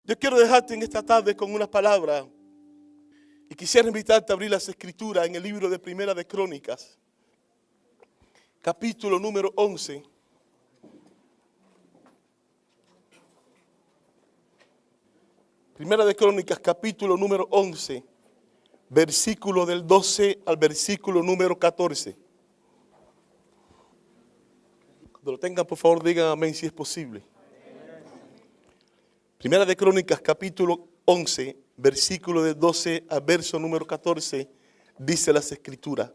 Yo quiero dejarte en esta tarde con una palabra y quisiera invitarte a abrir las escrituras en el libro de Primera de Crónicas, capítulo número 11. Primera de Crónicas, capítulo número 11, versículo del 12 al versículo número 14. Cuando lo tengan, por favor, digan amén si es posible. Primera de Crónicas, capítulo 11, versículo del 12 al verso número 14, dice las escrituras.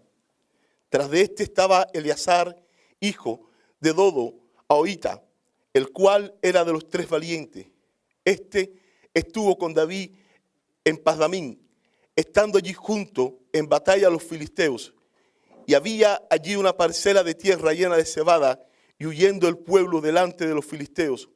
Tras de este estaba Eleazar, hijo de Dodo, Ahohita, el cual era de los 3 valientes. Este estuvo con David en Pasdamín, estando allí junto en batalla a los filisteos. Y había allí una parcela de tierra llena de cebada, y huyendo el pueblo delante de los filisteos,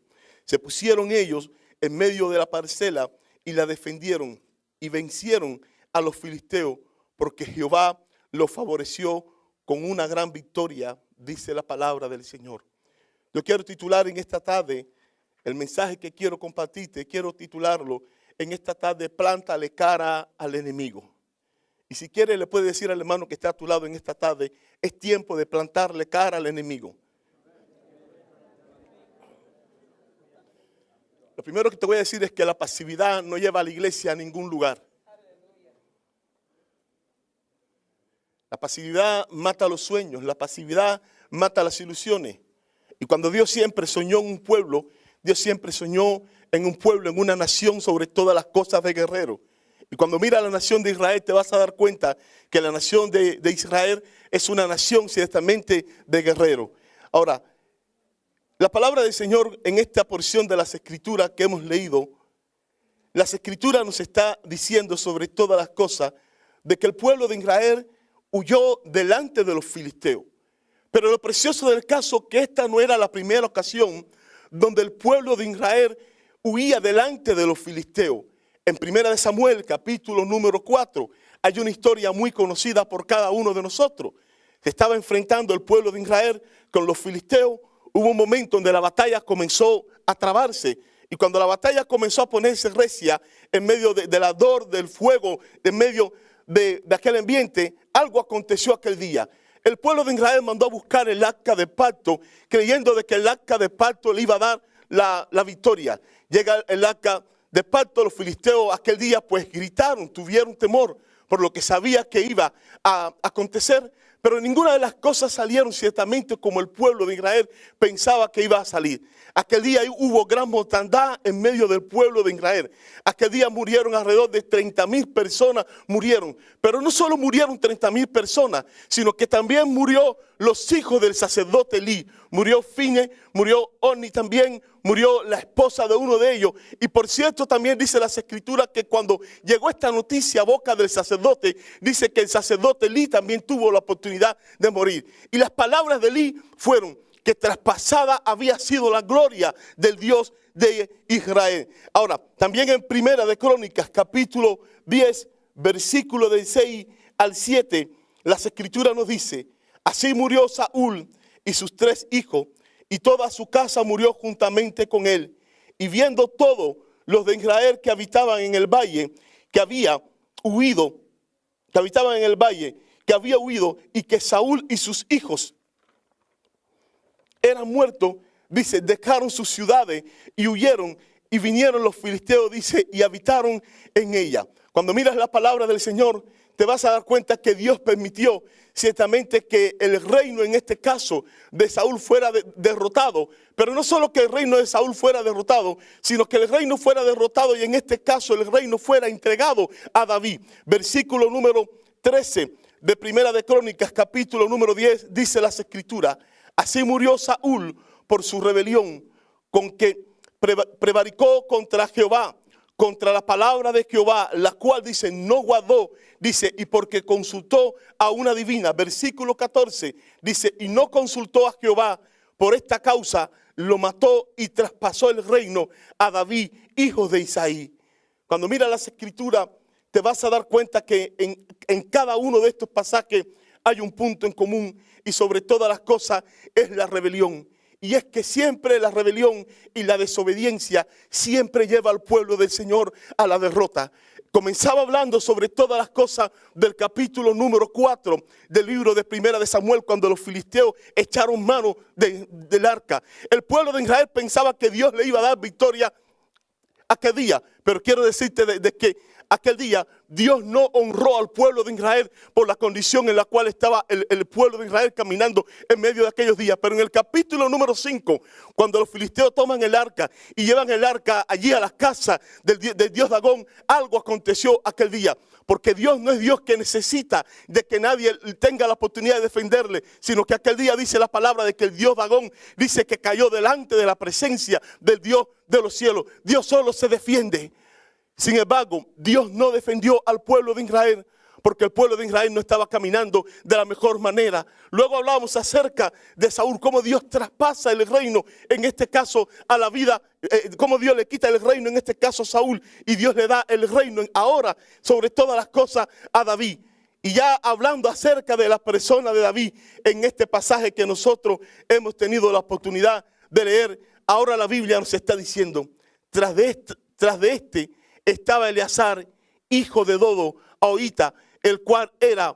se pusieron ellos en medio de la parcela y la defendieron y vencieron a los filisteos, porque Jehová los favoreció con una gran victoria, dice la palabra del Señor. Yo quiero titular en esta tarde el mensaje que quiero compartirte, quiero titularlo en esta tarde: plántale cara al enemigo. Y si quiere le puede decir al hermano que está a tu lado en esta tarde: es tiempo de plantarle cara al enemigo. Lo primero que te voy a decir es que la pasividad no lleva a la iglesia a ningún lugar. La pasividad mata los sueños, la pasividad mata las ilusiones. Y cuando Dios siempre soñó en un pueblo, Dios siempre soñó en un pueblo, en una nación, sobre todas las cosas de guerrero. Y cuando mira a la nación de Israel, te vas a dar cuenta que la nación de Israel es una nación ciertamente de guerrero. Ahora, la palabra del Señor en esta porción de las escrituras que hemos leído, las escrituras nos está diciendo sobre todas las cosas de que el pueblo de Israel huyó delante de los filisteos. Pero lo precioso del caso es que esta no era la primera ocasión donde el pueblo de Israel huía delante de los filisteos. En Primera de Samuel, capítulo número 4, hay una historia muy conocida por cada uno de nosotros. Se estaba enfrentando el pueblo de Israel con los filisteos. Hubo un momento donde la batalla comenzó a trabarse. Y cuando la batalla comenzó a ponerse recia en medio del ardor, del fuego, en medio de aquel ambiente, algo aconteció aquel día. El pueblo de Israel mandó a buscar el arca de pacto, creyendo de que el arca de pacto le iba a dar la victoria. Llega el arca de pacto, los filisteos aquel día pues gritaron, tuvieron temor por lo que sabía que iba a acontecer. Pero ninguna de las cosas salieron ciertamente como el pueblo de Israel pensaba que iba a salir. Aquel día hubo gran mortandad en medio del pueblo de Israel. Aquel día murieron alrededor de 30,000 personas, murieron. Pero no solo murieron 30,000 personas, sino que también murió los hijos del sacerdote Elí. Murió Fine, murió Orni también, murió la esposa de uno de ellos. Y por cierto también dice las escrituras que cuando llegó esta noticia a boca del sacerdote, dice que el sacerdote Elí también tuvo la oportunidad de morir. Y las palabras de Elí fueron que traspasada había sido la gloria del Dios de Israel. Ahora, también en Primera de Crónicas, capítulo 10, versículo del 6 al 7, las escrituras nos dice: así murió Saúl y sus 3 hijos, y toda su casa murió juntamente con él. Y viendo todos los de Israel que habitaban en el valle, que había huido, y que Saúl y sus hijos eran muertos, dice, dejaron sus ciudades y huyeron, y vinieron los filisteos, dice, y habitaron en ella. Cuando miras la palabra del Señor, te vas a dar cuenta que Dios permitió ciertamente que el reino, en este caso, de Saúl fuera derrotado. Pero no solo que el reino de Saúl fuera derrotado, sino que el reino fuera derrotado y en este caso el reino fuera entregado a David. Versículo número 13 de Primera de Crónicas, capítulo número 10, dice las escrituras: así murió Saúl por su rebelión, con que prevaricó contra Jehová, contra la palabra de Jehová, la cual dice no guardó, dice, y porque consultó a una divina. Versículo 14 dice: y no consultó a Jehová, por esta causa lo mató y traspasó el reino a David, hijo de Isaí. Cuando miras las escrituras, te vas a dar cuenta que en cada uno de estos pasajes hay un punto en común, y sobre todas las cosas es la rebelión. Y es que siempre la rebelión y la desobediencia siempre lleva al pueblo del Señor a la derrota. Comenzaba hablando sobre todas las cosas del capítulo número 4 del libro de Primera de Samuel, cuando los filisteos echaron mano del arca. El pueblo de Israel pensaba que Dios le iba a dar victoria aquel día, pero quiero decirte de que aquel día Dios no honró al pueblo de Israel por la condición en la cual estaba el pueblo de Israel caminando en medio de aquellos días. Pero en el capítulo número 5, cuando los filisteos toman el arca y llevan el arca allí a la casa del dios Dagón, algo aconteció aquel día. Porque Dios no es Dios que necesita de que nadie tenga la oportunidad de defenderle, sino que aquel día dice la palabra de que el dios Dagón dice que cayó delante de la presencia del Dios de los cielos. Dios solo se defiende. Sin embargo, Dios no defendió al pueblo de Israel porque el pueblo de Israel no estaba caminando de la mejor manera. Luego hablábamos acerca de Saúl, cómo Dios traspasa el reino, en este caso a la vida, cómo Dios le quita el reino, en este caso a Saúl, y Dios le da el reino ahora sobre todas las cosas a David. Y ya hablando acerca de la persona de David, en este pasaje que nosotros hemos tenido la oportunidad de leer, ahora la Biblia nos está diciendo, tras de este estaba Eleazar, hijo de Dodo, Ahohita, el cual era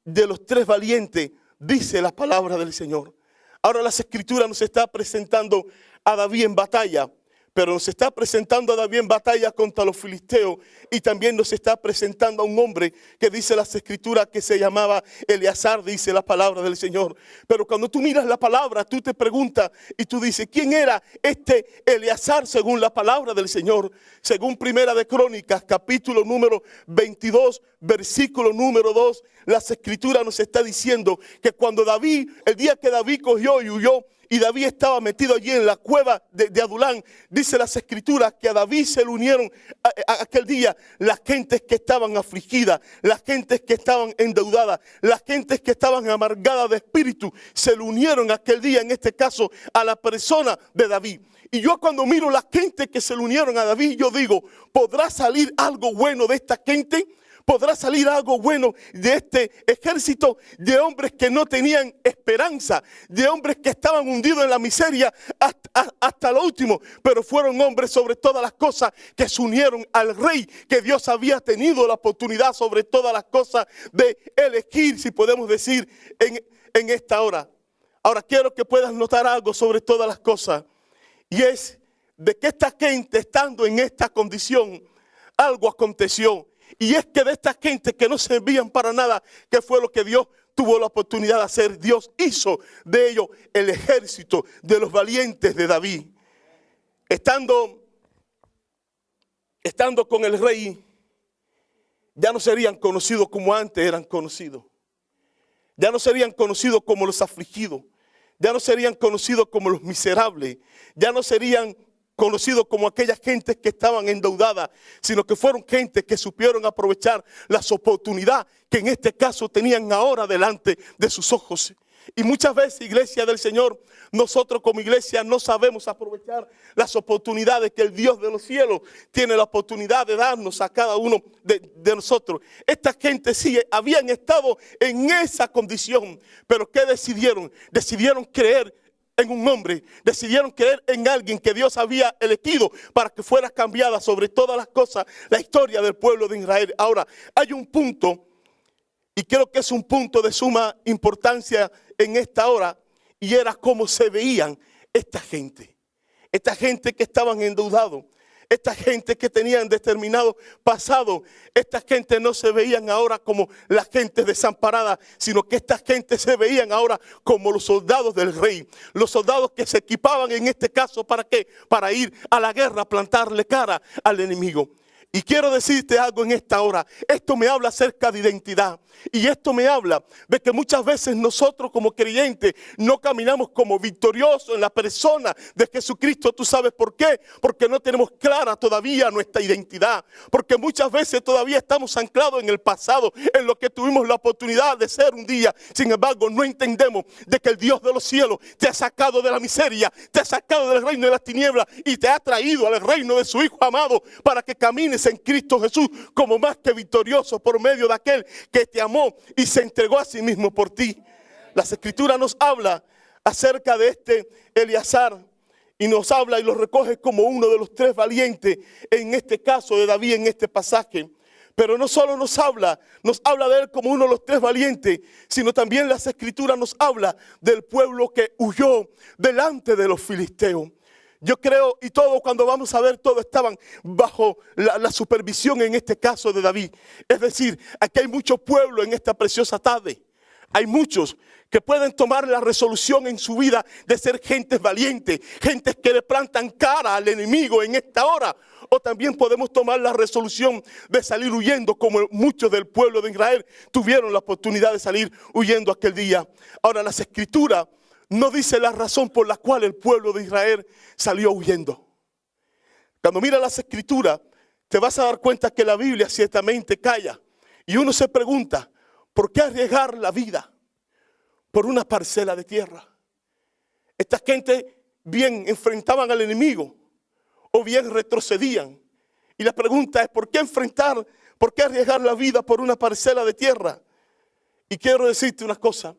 de los 3 valientes, dice la palabra del Señor. Ahora las Escrituras nos está presentando a David en batalla, pero nos está presentando a David en batalla contra los filisteos, y también nos está presentando a un hombre que dice las Escrituras que se llamaba Eleazar, dice la palabra del Señor. Pero cuando tú miras la palabra, tú te preguntas y tú dices, ¿quién era este Eleazar según la palabra del Señor? Según Primera de Crónicas, capítulo número 22, versículo número 2, las Escrituras nos está diciendo que cuando David, el día que David cogió y huyó, y David estaba metido allí en la cueva de Adulán, dice las Escrituras que a David se le unieron a aquel día las gentes que estaban afligidas, las gentes que estaban endeudadas, las gentes que estaban amargadas de espíritu, se le unieron aquel día, en este caso, a la persona de David. Y yo cuando miro las gentes que se le unieron a David, yo digo, ¿podrá salir algo bueno de esta gente? ¿Podrá salir algo bueno de este ejército de hombres que no tenían esperanza, de hombres que estaban hundidos en la miseria hasta lo último? Pero fueron hombres sobre todas las cosas que se unieron al rey, que Dios había tenido la oportunidad sobre todas las cosas de elegir, si podemos decir, en esta hora. Ahora quiero que puedas notar algo sobre todas las cosas, y es de que esta gente, estando en esta condición, algo aconteció. Y es que de esta gente que no servían para nada, que fue lo que Dios tuvo la oportunidad de hacer, Dios hizo de ellos el ejército de los valientes de David. Estando con el rey, ya no serían conocidos como antes eran conocidos. Ya no serían conocidos como los afligidos. Ya no serían conocidos como los miserables. Ya no serían conocidos como aquellas gentes que estaban endeudadas, sino que fueron gentes que supieron aprovechar las oportunidades que en este caso tenían ahora delante de sus ojos. Y muchas veces, iglesia del Señor, nosotros como iglesia no sabemos aprovechar las oportunidades que el Dios de los cielos tiene la oportunidad de darnos a cada uno de nosotros. Esta gente sí habían estado en esa condición, pero ¿qué decidieron? Decidieron creer en un hombre, decidieron creer en alguien que Dios había elegido para que fuera cambiada sobre todas las cosas la historia del pueblo de Israel. Ahora, hay un punto, y creo que es un punto de suma importancia en esta hora, y era cómo se veían esta gente que estaban endeudados, esta gente que tenían determinado pasado. Esta gente no se veían ahora como la gente desamparada, sino que esta gente se veían ahora como los soldados del rey. Los soldados que se equipaban en este caso, ¿para qué? Para ir a la guerra, plantarle cara al enemigo. Y quiero decirte algo en esta hora. Esto me habla acerca de identidad. Y esto me habla de que muchas veces nosotros como creyentes no caminamos como victoriosos en la persona de Jesucristo. ¿Tú sabes por qué? Porque no tenemos clara todavía nuestra identidad. Porque muchas veces todavía estamos anclados en el pasado, en lo que tuvimos la oportunidad de ser un día. Sin embargo, no entendemos de que el Dios de los cielos te ha sacado de la miseria, te ha sacado del reino de las tinieblas y te ha traído al reino de su Hijo amado para que camines en Cristo Jesús como más que victorioso por medio de aquel que te amó y se entregó a sí mismo por ti. Las Escrituras nos habla acerca de este Eleazar y nos habla y lo recoge como uno de los 3 valientes, en este caso de David, en este pasaje. Pero no solo nos habla de él como uno de los 3 valientes, sino también las escrituras nos habla del pueblo que huyó delante de los filisteos. Yo creo, y todo, cuando vamos a ver, todos estaban bajo la supervisión, en este caso de David. Es decir, aquí hay mucho pueblo en esta preciosa tarde. Hay muchos que pueden tomar la resolución en su vida de ser gentes valientes, gentes que le plantan cara al enemigo en esta hora. O también podemos tomar la resolución de salir huyendo, como muchos del pueblo de Israel tuvieron la oportunidad de salir huyendo aquel día. Ahora, las escrituras no dice la razón por la cual el pueblo de Israel salió huyendo. Cuando miras las escrituras, te vas a dar cuenta que la Biblia ciertamente calla. Y uno se pregunta, ¿por qué arriesgar la vida por una parcela de tierra? Esta gente bien enfrentaban al enemigo o bien retrocedían. Y la pregunta es, ¿por qué arriesgar la vida por una parcela de tierra? Y quiero decirte una cosa.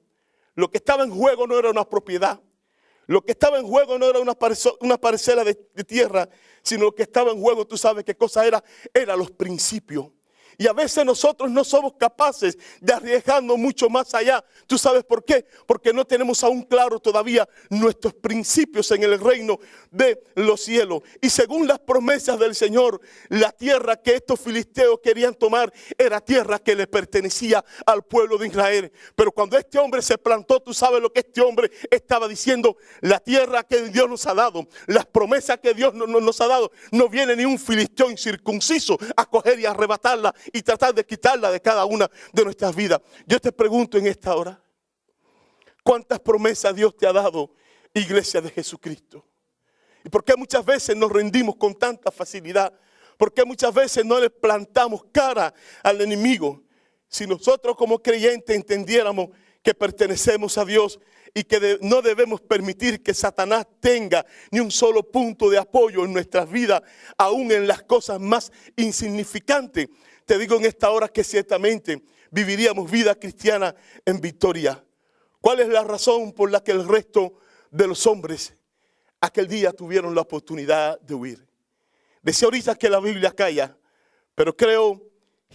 Lo que estaba en juego no era una propiedad. Lo que estaba en juego no era una parcela de tierra, sino lo que estaba en juego, tú sabes qué cosa era los principios. Y a veces nosotros no somos capaces de arriesgarnos mucho más allá. ¿Tú sabes por qué? Porque no tenemos aún claro todavía nuestros principios en el reino de los cielos. Y según las promesas del Señor, la tierra que estos filisteos querían tomar era tierra que le pertenecía al pueblo de Israel. Pero cuando este hombre se plantó, tú sabes lo que este hombre estaba diciendo. La tierra que Dios nos ha dado, las promesas que Dios nos ha dado, no viene ni un filisteo incircunciso a coger y arrebatarla y tratar de quitarla de cada una de nuestras vidas. Yo te pregunto en esta hora, ¿cuántas promesas Dios te ha dado, iglesia de Jesucristo? ¿Y por qué muchas veces nos rendimos con tanta facilidad? ¿Por qué muchas veces no le plantamos cara al enemigo? Si nosotros como creyentes entendiéramos que pertenecemos a Dios y que no debemos permitir que Satanás tenga ni un solo punto de apoyo en nuestras vidas, aún en las cosas más insignificantes, te digo en esta hora que ciertamente viviríamos vida cristiana en victoria. ¿Cuál es la razón por la que el resto de los hombres aquel día tuvieron la oportunidad de huir? Decía ahorita que la Biblia calla, pero creo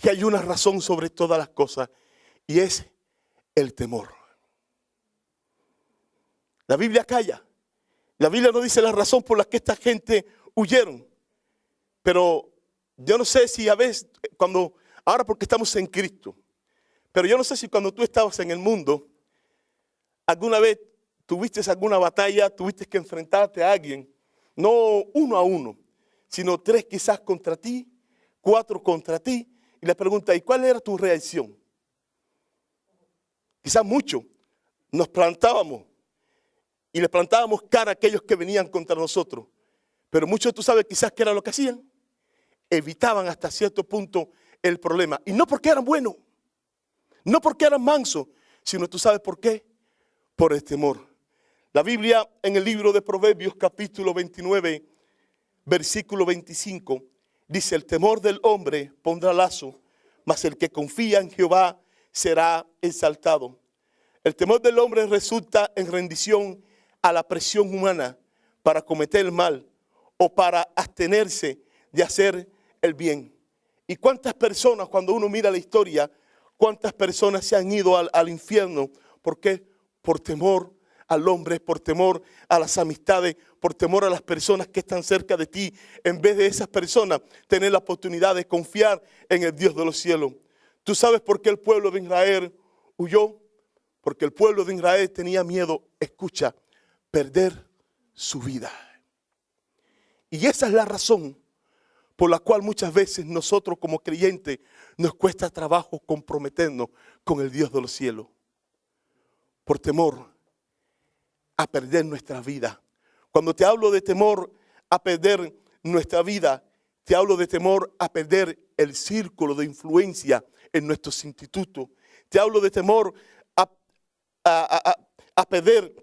que hay una razón sobre todas las cosas, y es el temor. La Biblia calla. La Biblia no dice la razón por la que esta gente huyeron. Pero yo no sé si a veces, ahora porque estamos en Cristo, pero yo no sé si cuando tú estabas en el mundo, alguna vez tuviste alguna batalla, tuviste que enfrentarte a alguien, no 1 a 1, sino 3 quizás contra ti, 4 contra ti, y le pregunta, ¿y cuál era tu reacción? Quizás mucho nos plantábamos y le plantábamos cara a aquellos que venían contra nosotros, pero muchos, tú sabes quizás qué era lo que hacían, evitaban hasta cierto punto el problema, y no porque eran buenos, no porque eran mansos, sino tú sabes por qué, por el temor. La Biblia en el libro de Proverbios capítulo 29, versículo 25, dice, el temor del hombre pondrá lazo, mas el que confía en Jehová será exaltado. El temor del hombre resulta en rendición a la presión humana para cometer el mal o para abstenerse de hacer el bien. ¿Y cuántas personas, cuando uno mira la historia, cuántas personas se han ido al infierno? ¿Por qué? Por temor al hombre, por temor a las amistades, por temor a las personas que están cerca de ti, en vez de esas personas tener la oportunidad de confiar en el Dios de los cielos. ¿Tú sabes por qué el pueblo de Israel huyó? Porque el pueblo de Israel tenía miedo, escucha, perder su vida. Y esa es la razón por la cual muchas veces nosotros como creyentes nos cuesta trabajo comprometernos con el Dios de los cielos. Por temor a perder nuestra vida. Cuando te hablo de temor a perder nuestra vida, te hablo de temor a perder el círculo de influencia en nuestros institutos. Te hablo de temor a perder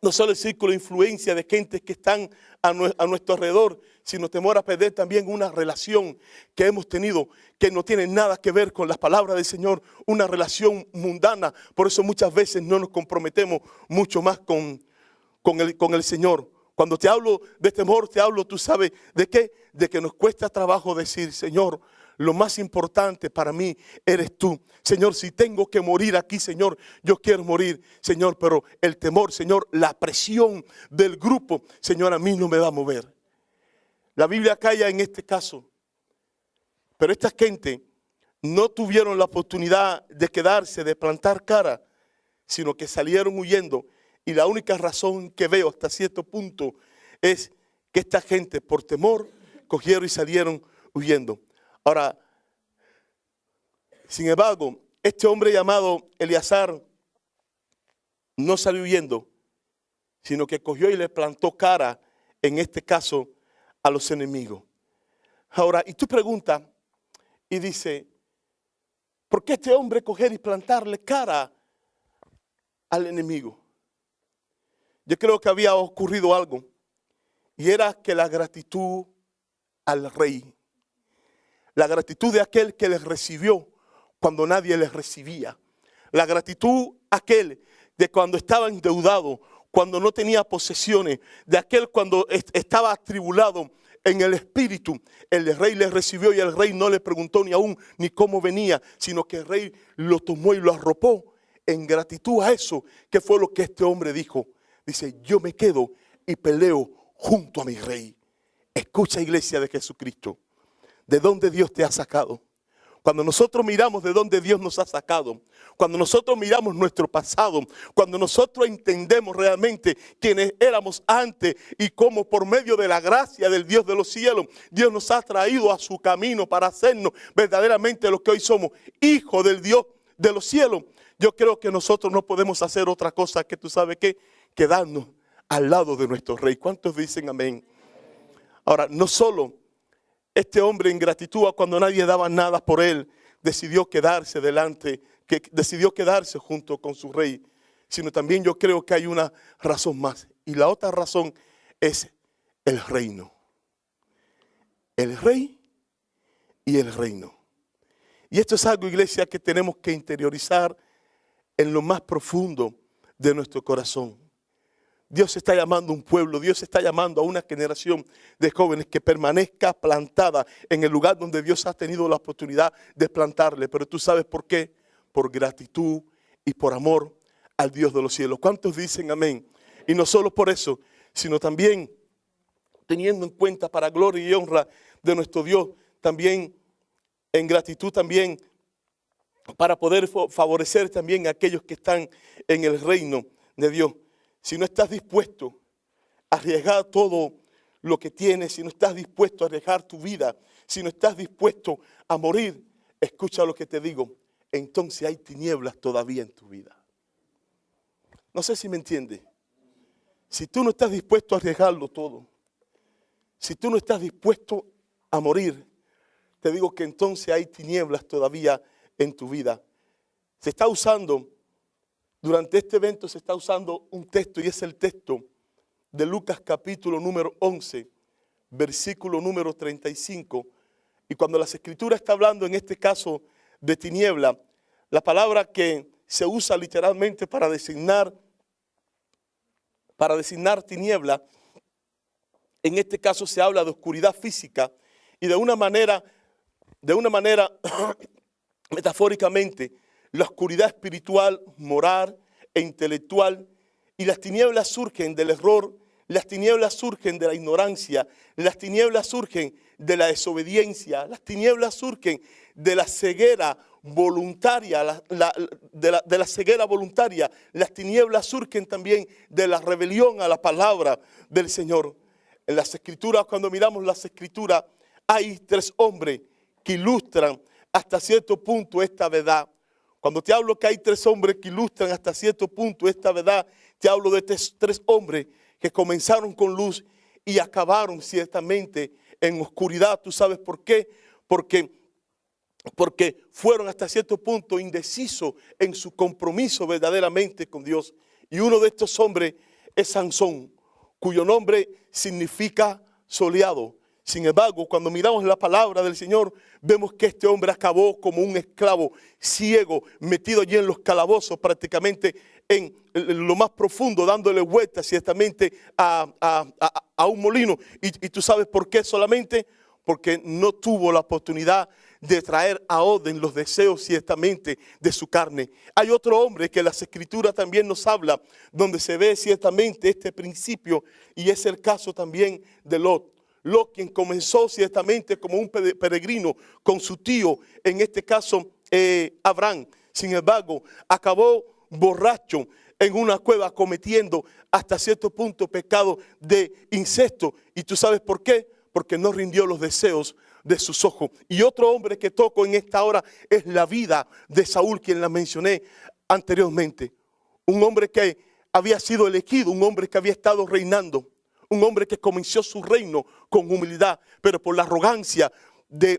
no solo el círculo de influencia de gente que están a nuestro alrededor, sino temor a perder también una relación que hemos tenido que no tiene nada que ver con las palabras del Señor, una relación mundana. Por eso muchas veces no nos comprometemos mucho más con el Señor. Cuando te hablo de temor, te hablo, tú sabes, ¿de qué? De que nos cuesta trabajo decir, Señor, lo más importante para mí eres tú. Señor, si tengo que morir aquí, Señor, yo quiero morir, Señor. Pero el temor, Señor, la presión del grupo, Señor, a mí no me va a mover. La Biblia calla en este caso. Pero esta gente no tuvieron la oportunidad de quedarse, de plantar cara, sino que salieron huyendo. Y la única razón que veo hasta cierto punto es que esta gente, por temor, cogieron y salieron huyendo. Ahora, sin embargo, este hombre llamado Eleazar no salió huyendo, sino que cogió y le plantó cara, en este caso, a los enemigos. Ahora, y tú preguntas y dices, ¿por qué este hombre coger y plantarle cara al enemigo? Yo creo que había ocurrido algo, y era que la gratitud al rey, la gratitud de aquel que les recibió cuando nadie les recibía. La gratitud aquel de cuando estaba endeudado, cuando no tenía posesiones, de aquel cuando estaba atribulado en el espíritu. El rey les recibió y el rey no le preguntó ni aún ni cómo venía, sino que el rey lo tomó y lo arropó en gratitud a eso, que fue lo que este hombre dijo. Dice, yo me quedo y peleo junto a mi rey. Escucha, iglesia de Jesucristo. ¿De dónde Dios te ha sacado? Cuando nosotros miramos de dónde Dios nos ha sacado, cuando nosotros miramos nuestro pasado, cuando nosotros entendemos realmente quiénes éramos antes y cómo por medio de la gracia del Dios de los cielos, Dios nos ha traído a su camino para hacernos verdaderamente lo que hoy somos, hijos del Dios de los cielos. Yo creo que nosotros no podemos hacer otra cosa que tú sabes qué, quedarnos al lado de nuestro rey. ¿Cuántos dicen amén? Ahora, no solo este hombre en gratitud cuando nadie daba nada por él, decidió quedarse decidió quedarse junto con su rey, sino también yo creo que hay una razón más. Y la otra razón es el reino. El rey y el reino. Y esto es algo, iglesia, que tenemos que interiorizar en lo más profundo de nuestro corazón. Dios está llamando a un pueblo, Dios está llamando a una generación de jóvenes que permanezca plantada en el lugar donde Dios ha tenido la oportunidad de plantarle. Pero tú sabes por qué, por gratitud y por amor al Dios de los cielos. ¿Cuántos dicen amén? Y no solo por eso, sino también teniendo en cuenta para gloria y honra de nuestro Dios, también en gratitud también para poder favorecer también a aquellos que están en el reino de Dios. Si no estás dispuesto a arriesgar todo lo que tienes, si no estás dispuesto a arriesgar tu vida, si no estás dispuesto a morir, escucha lo que te digo, entonces hay tinieblas todavía en tu vida. No sé si me entiendes. Si tú no estás dispuesto a arriesgarlo todo, si tú no estás dispuesto a morir, te digo que entonces hay tinieblas todavía en tu vida. Se está usando, durante este evento se está usando un texto, y es el texto de Lucas capítulo número 11, versículo número 35. Y cuando las Escrituras está hablando en este caso de tiniebla, la palabra que se usa literalmente para designar tiniebla, en este caso se habla de oscuridad física y de una manera metafóricamente, la oscuridad espiritual, moral e intelectual. Y las tinieblas surgen del error, las tinieblas surgen de la ignorancia, las tinieblas surgen de la desobediencia, las tinieblas surgen de la ceguera voluntaria, de la ceguera voluntaria. Las tinieblas surgen también de la rebelión a la palabra del Señor. En las Escrituras, cuando miramos las Escrituras, hay tres hombres que ilustran hasta cierto punto esta verdad. Cuando te hablo que hay tres hombres que ilustran hasta cierto punto esta verdad, te hablo de tres hombres que comenzaron con luz y acabaron ciertamente en oscuridad. ¿Tú sabes por qué? Porque fueron hasta cierto punto indecisos en su compromiso verdaderamente con Dios. Y uno de estos hombres es Sansón, cuyo nombre significa soleado. Sin embargo, cuando miramos la palabra del Señor, vemos que este hombre acabó como un esclavo ciego, metido allí en los calabozos, prácticamente en lo más profundo, dándole vueltas ciertamente a un molino. Y tú sabes por qué solamente, porque no tuvo la oportunidad de traer a orden los deseos ciertamente de su carne. Hay otro hombre que las Escrituras también nos habla, donde se ve ciertamente este principio, y es el caso también de Lot. Lot, quien comenzó ciertamente como un peregrino con su tío, en este caso Abraham. Sin embargo, acabó borracho en una cueva cometiendo hasta cierto punto pecado de incesto. ¿Y tú sabes por qué? Porque no rindió los deseos de sus ojos. Y otro hombre que toco en esta hora es la vida de Saúl, quien la mencioné anteriormente. Un hombre que había sido elegido, un hombre que había estado reinando. Un hombre que comenzó su reino con humildad, pero por la arrogancia de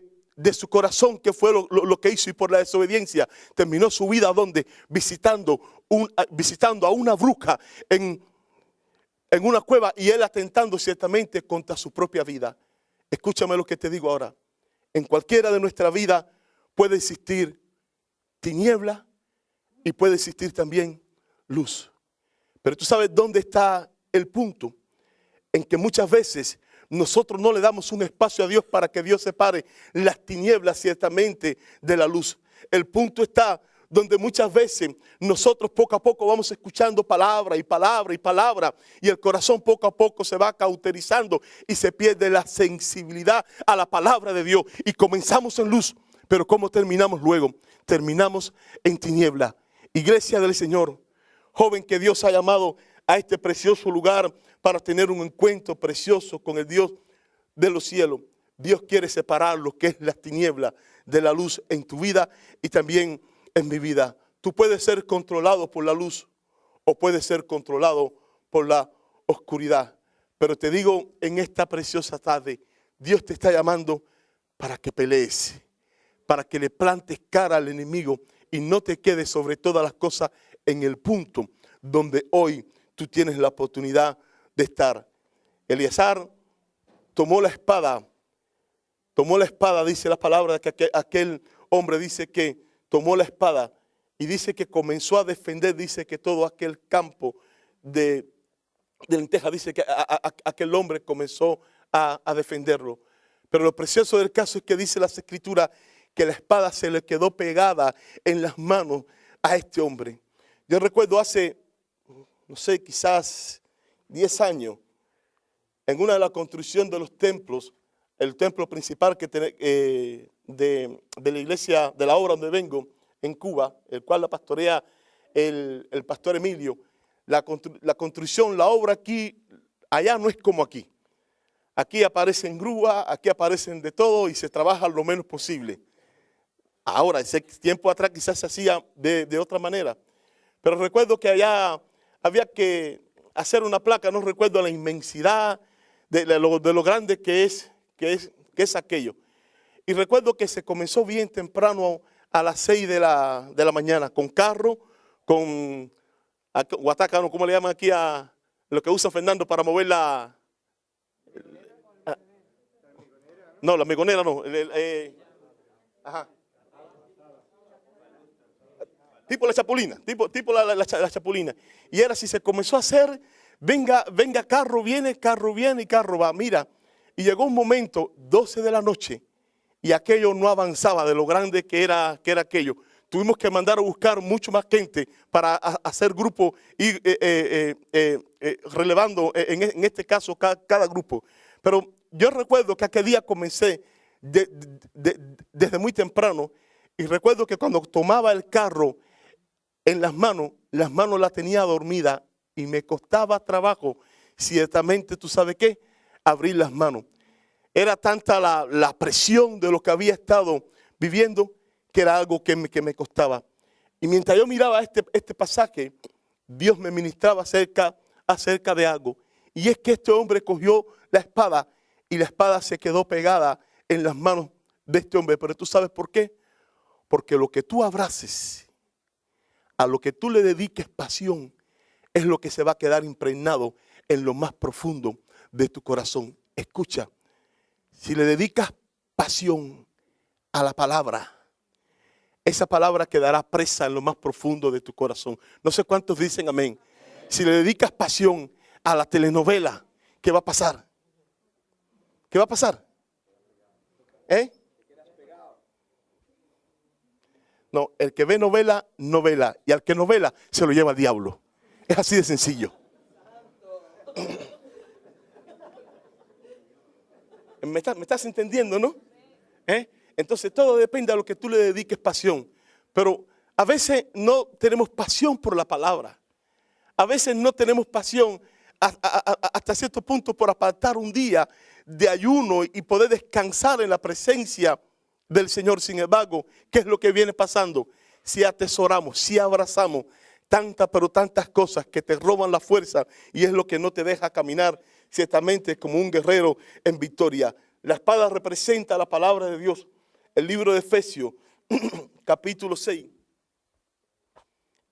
su corazón, que fue lo que hizo, y por la desobediencia, terminó su vida donde visitando a una bruja en una cueva, y él atentando ciertamente contra su propia vida. Escúchame lo que te digo ahora. En cualquiera de nuestra vida puede existir tiniebla y puede existir también luz. Pero tú sabes dónde está el punto. En que muchas veces nosotros no le damos un espacio a Dios para que Dios separe las tinieblas ciertamente de la luz. El punto está donde muchas veces nosotros poco a poco vamos escuchando palabra y palabra y palabra, y el corazón poco a poco se va cauterizando y se pierde la sensibilidad a la palabra de Dios, y comenzamos en luz, pero ¿cómo terminamos luego? Terminamos en tiniebla. Iglesia del Señor, joven que Dios ha llamado a este precioso lugar para tener un encuentro precioso con el Dios de los cielos. Dios quiere separar lo que es las tinieblas de la luz en tu vida y también en mi vida. Tú puedes ser controlado por la luz o puedes ser controlado por la oscuridad. Pero te digo, en esta preciosa tarde, Dios te está llamando para que pelees, para que le plantes cara al enemigo y no te quedes sobre todas las cosas en el punto donde hoy tú tienes la oportunidad de estar. Eliezer tomó la espada, dice la palabra, que aquel hombre dice que tomó la espada y dice que comenzó a defender, dice que todo aquel campo de lentejas, dice que aquel hombre comenzó a defenderlo. Pero lo precioso del caso es que dice las Escrituras que la espada se le quedó pegada en las manos a este hombre. Yo recuerdo hace, no sé, quizás 10 años, en una de las construcciones de los templos, el templo principal de la iglesia, de la obra donde vengo, en Cuba, el cual la pastorea el pastor Emilio, la construcción, la obra aquí, allá no es como aquí. Aquí aparecen grúas, aquí aparecen de todo y se trabaja lo menos posible. Ahora, ese tiempo atrás quizás se hacía de otra manera. Pero recuerdo que allá había que hacer una placa, no recuerdo la inmensidad de lo grande que es aquello. Y recuerdo que se comenzó bien temprano a las 6 de la mañana, con carro, con guataca, ¿no? ¿Cómo le llaman aquí a lo que usa Fernando para mover la? No, la megonera no. Ajá. Tipo la chapulina, tipo la chapulina. Y era así, se comenzó a hacer, venga carro viene y carro va. Mira, y llegó un momento, 12 de la noche, y aquello no avanzaba de lo grande que era aquello. Tuvimos que mandar a buscar mucho más gente para hacer grupo y relevando, en este caso, cada grupo. Pero yo recuerdo que aquel día comencé desde muy temprano, y recuerdo que cuando tomaba el carro en las manos las tenía dormidas y me costaba trabajo, ciertamente, ¿tú sabes qué? Abrir las manos. Era tanta la presión de lo que había estado viviendo que era algo que me costaba. Y mientras yo miraba este pasaje, Dios me ministraba acerca de algo. Y es que este hombre cogió la espada y la espada se quedó pegada en las manos de este hombre. Pero ¿tú sabes por qué? Porque lo que tú abraces, a lo que tú le dediques pasión, es lo que se va a quedar impregnado en lo más profundo de tu corazón. Escucha, si le dedicas pasión a la palabra, esa palabra quedará presa en lo más profundo de tu corazón. No sé cuántos dicen amén. Si le dedicas pasión a la telenovela, ¿qué va a pasar? ¿Qué va a pasar? No, el que ve novela, novela. Y al que novela, se lo lleva al diablo. Es así de sencillo. ¿Me estás entendiendo, no? Entonces todo depende de lo que tú le dediques pasión. Pero a veces no tenemos pasión por la palabra. A veces no tenemos pasión hasta cierto punto por apartar un día de ayuno y poder descansar en la presencia del Señor. Sin embargo, ¿qué es lo que viene pasando? Si atesoramos, si abrazamos pero tantas cosas que te roban la fuerza y es lo que no te deja caminar ciertamente como un guerrero en victoria. La espada representa la palabra de Dios. El libro de Efesios, capítulo 6.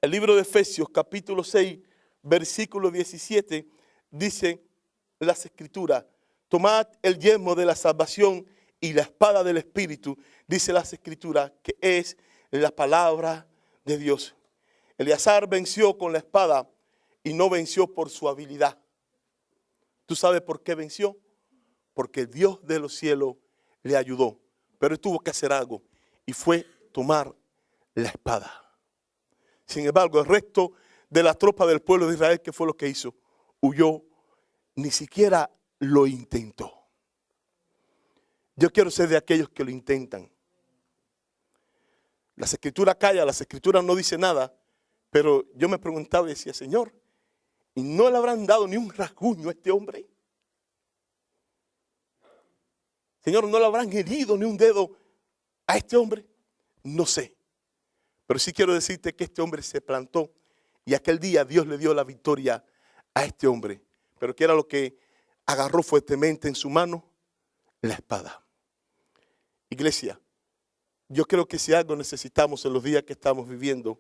El libro de Efesios, capítulo 6, versículo 17, dice las Escrituras: tomad el yelmo de la salvación y la espada del Espíritu, dice las Escrituras, que es la palabra de Dios. Eleazar venció con la espada y no venció por su habilidad. ¿Tú sabes por qué venció? Porque el Dios de los cielos le ayudó. Pero él tuvo que hacer algo y fue tomar la espada. Sin embargo, el resto de la tropa del pueblo de Israel, ¿qué fue lo que hizo? Huyó, ni siquiera lo intentó. Yo quiero ser de aquellos que lo intentan. Las Escrituras callan, las Escrituras no dicen nada, pero yo me preguntaba y decía, Señor, ¿y no le habrán dado ni un rasguño a este hombre? Señor, ¿no le habrán herido ni un dedo a este hombre? No sé. Pero sí quiero decirte que este hombre se plantó y aquel día Dios le dio la victoria a este hombre. Pero ¿qué era lo que agarró fuertemente en su mano? La espada. Iglesia, yo creo que si algo necesitamos en los días que estamos viviendo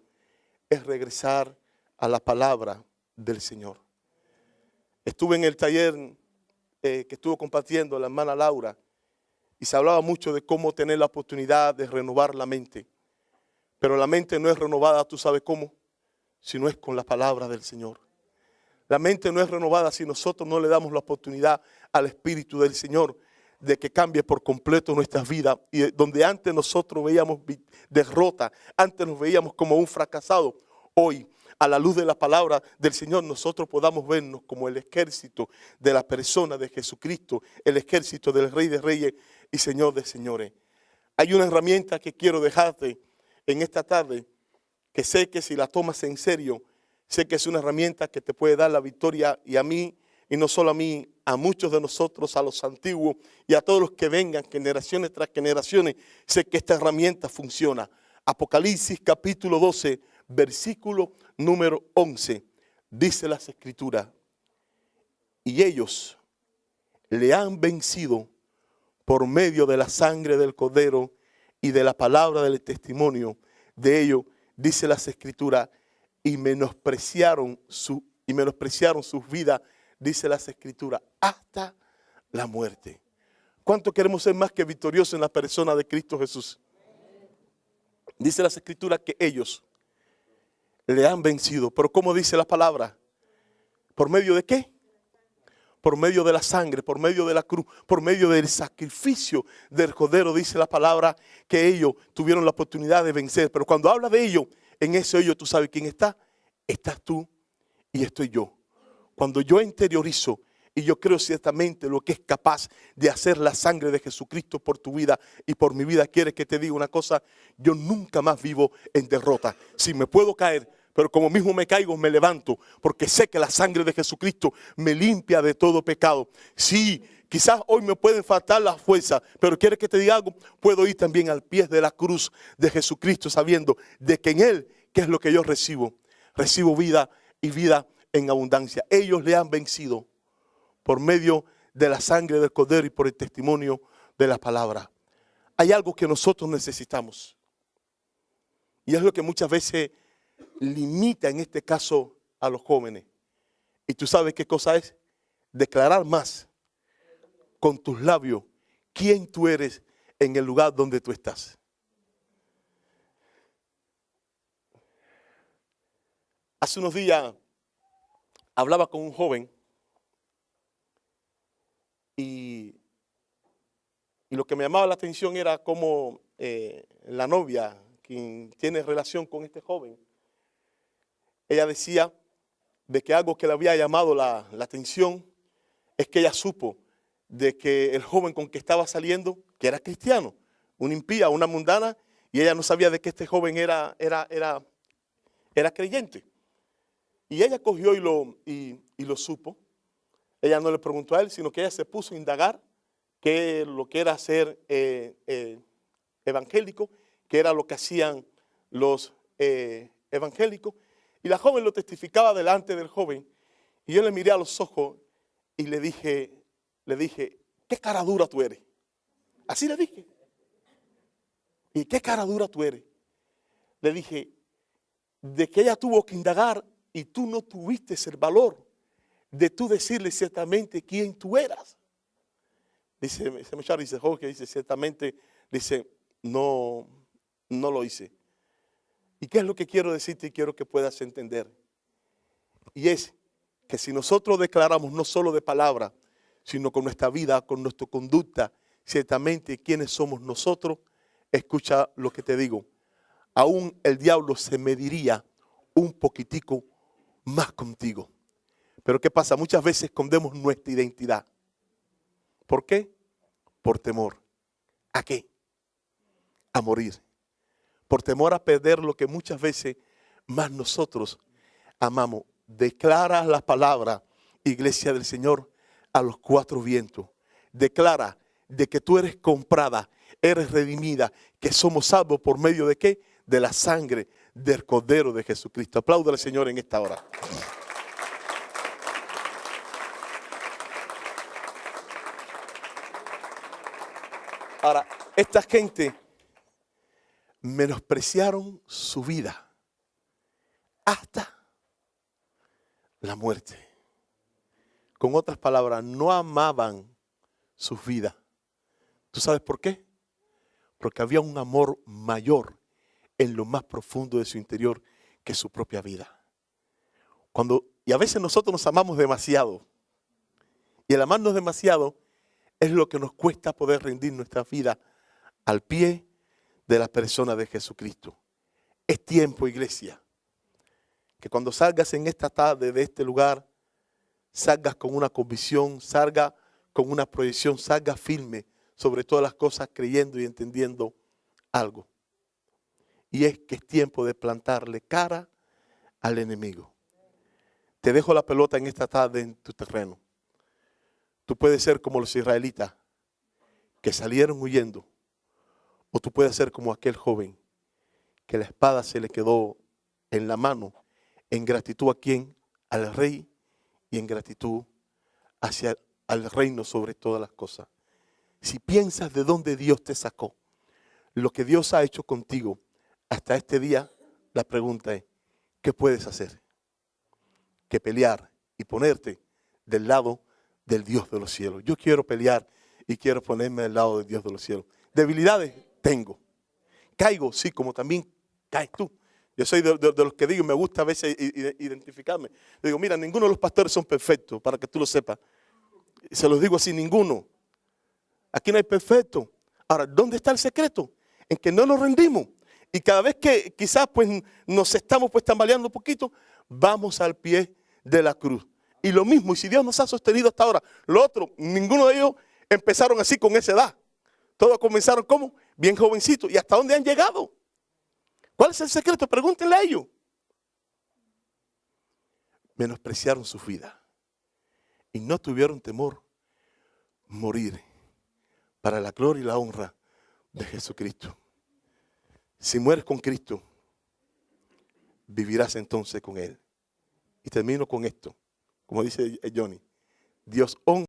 es regresar a la palabra del Señor. Estuve en el taller que estuvo compartiendo la hermana Laura y se hablaba mucho de cómo tener la oportunidad de renovar la mente. Pero la mente no es renovada, ¿tú sabes cómo? Si no es con la palabra del Señor. La mente no es renovada si nosotros no le damos la oportunidad al Espíritu del Señor de que cambie por completo nuestras vidas. Y donde antes nosotros veíamos derrota, antes nos veíamos como un fracasado, hoy a la luz de la palabra del Señor nosotros podamos vernos como el ejército de la persona de Jesucristo, el ejército del Rey de Reyes y Señor de Señores. Hay una herramienta que quiero dejarte en esta tarde, que sé que si la tomas en serio, sé que es una herramienta que te puede dar la victoria y a mí, y no solo a mí, a muchos de nosotros, a los antiguos y a todos los que vengan, generaciones tras generaciones, sé que esta herramienta funciona. Apocalipsis capítulo 12, versículo número 11, dice las Escrituras: y ellos le han vencido por medio de la sangre del Cordero y de la palabra del testimonio de ellos, dice las Escrituras, y menospreciaron sus vidas, dice las Escrituras, hasta la muerte. ¿Cuánto queremos ser más que victoriosos en la persona de Cristo Jesús? Dice las Escrituras que ellos le han vencido. Pero ¿cómo dice la palabra? ¿Por medio de qué? Por medio de la sangre, por medio de la cruz, por medio del sacrificio del Cordero, dice la palabra que ellos tuvieron la oportunidad de vencer. Pero cuando habla de ellos, en ese ellos, ¿tú sabes quién está? Estás tú y estoy yo. Cuando yo interiorizo y yo creo ciertamente lo que es capaz de hacer la sangre de Jesucristo por tu vida y por mi vida, ¿quieres que te diga una cosa? Yo nunca más vivo en derrota. Si me puedo caer, pero como mismo me caigo, me levanto, porque sé que la sangre de Jesucristo me limpia de todo pecado. Sí, quizás hoy me pueden faltar las fuerzas, pero ¿quieres que te diga algo? Puedo ir también al pie de la cruz de Jesucristo, sabiendo de que en Él, ¿qué es lo que yo recibo? Recibo vida y vida en abundancia. Ellos le han vencido por medio de la sangre del Cordero y por el testimonio de la palabra. Hay algo que nosotros necesitamos. Y es lo que muchas veces limita, en este caso, a los jóvenes. ¿Y tú sabes qué cosa es? Declarar más con tus labios quién tú eres en el lugar donde tú estás. Hace unos días hablaba con un joven y lo que me llamaba la atención era cómo la novia, quien tiene relación con este joven, ella decía de que algo que le había llamado la atención es que ella supo de que el joven con que estaba saliendo, que era cristiano, una impía, una mundana, y ella no sabía de que este joven era creyente. Y ella cogió y lo supo. Ella no le preguntó a él, sino que ella se puso a indagar qué lo que era ser evangélico, qué era lo que hacían los evangélicos. Y la joven lo testificaba delante del joven. Y yo le miré a los ojos y le dije, qué cara dura tú eres. Así le dije. ¿Y qué cara dura tú eres? Le dije, de que ella tuvo que indagar y tú no tuviste el valor de tú decirle ciertamente quién tú eras. Dice, dice Jorge, dice, ciertamente, dice, no lo hice. ¿Y qué es lo que quiero decirte y quiero que puedas entender? Y es que si nosotros declaramos no solo de palabra, sino con nuestra vida, con nuestra conducta, ciertamente quiénes somos nosotros, escucha lo que te digo. Aún el diablo se mediría un poquitico más contigo. Pero ¿qué pasa? Muchas veces escondemos nuestra identidad. ¿Por qué? Por temor. ¿A qué? A morir. Por temor a perder lo que muchas veces más nosotros amamos. Declara la palabra, iglesia del Señor, a los cuatro vientos. Declara de que tú eres comprada, eres redimida, que somos salvos por medio de ¿qué? De la sangre del Cordero de Jesucristo. Apláudale al Señor en esta hora. Ahora, esta gente menospreciaron su vida hasta la muerte. Con otras palabras, no amaban sus vidas. ¿Tú sabes por qué? Porque había un amor mayor en lo más profundo de su interior que su propia vida. Y a veces nosotros nos amamos demasiado. Y el amarnos demasiado es lo que nos cuesta poder rendir nuestra vida al pie de la persona de Jesucristo. Es tiempo, iglesia, que cuando salgas en esta tarde de este lugar, salgas con una convicción, salgas con una proyección, salgas firme sobre todas las cosas, creyendo y entendiendo algo. Y es que es tiempo de plantarle cara al enemigo. Te dejo la pelota en esta tarde en tu terreno. Tú puedes ser como los israelitas que salieron huyendo. O tú puedes ser como aquel joven que la espada se le quedó en la mano en gratitud a quién, al rey, y en gratitud hacia al reino sobre todas las cosas. Si piensas de dónde Dios te sacó, lo que Dios ha hecho contigo hasta este día, la pregunta es, ¿qué puedes hacer? Que pelear y ponerte del lado del Dios de los cielos. Yo quiero pelear y quiero ponerme del lado del Dios de los cielos. Debilidades tengo. Caigo, sí, como también caes tú. Yo soy de los que digo, me gusta a veces identificarme. Digo, mira, ninguno de los pastores son perfectos, para que tú lo sepas. Se los digo así, ninguno. Aquí no hay perfecto. Ahora, ¿dónde está el secreto? En que no nos rendimos. Y cada vez que quizás pues nos estamos pues tambaleando un poquito, vamos al pie de la cruz. Y lo mismo, y si Dios nos ha sostenido hasta ahora, lo otro, ninguno de ellos empezaron así con esa edad. Todos comenzaron como bien jovencitos. ¿Y hasta dónde han llegado? ¿Cuál es el secreto? Pregúntenle a ellos. Menospreciaron su vida y no tuvieron temor morir para la gloria y la honra de Jesucristo. Si mueres con Cristo, vivirás entonces con Él. Y termino con esto, como dice Johnny. Dios honra